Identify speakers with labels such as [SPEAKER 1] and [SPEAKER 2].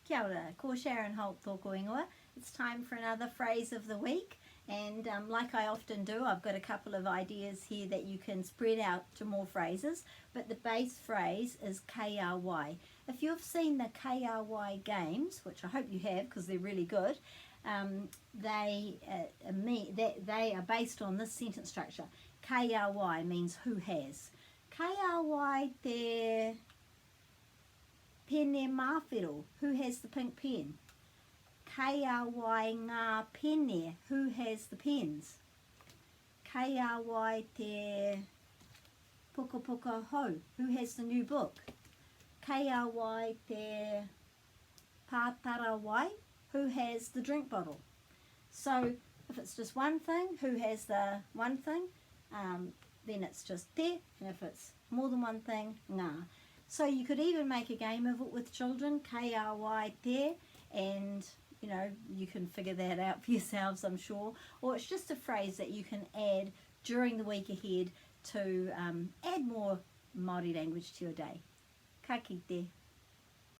[SPEAKER 1] Kia ora, ko Sharon Holt tōku ingoa. It's time for another phrase of the week, and like I often do, I've got a couple of ideas here that you can spread out to more phrases, but the base phrase is KRY. If you've seen the KRY games, which I hope you have because they're really good, they are based on this sentence structure. KRY means who has. KRY te pene mawhero, who has the pink pen. KRY ngā pene, who has the pens. KRY te puka puka hou, who has the new book. KRY te pātara wai, who has the drink bottle. So if it's just one thing, who has the one thing, then it's just te, and if it's more than one thing, ngā. So you could even make a game of it with children, KRY te, and you know, you can figure that out for yourselves, I'm sure. Or it's just a phrase that you can add during the week ahead to add more Māori language to your day. Ka kite.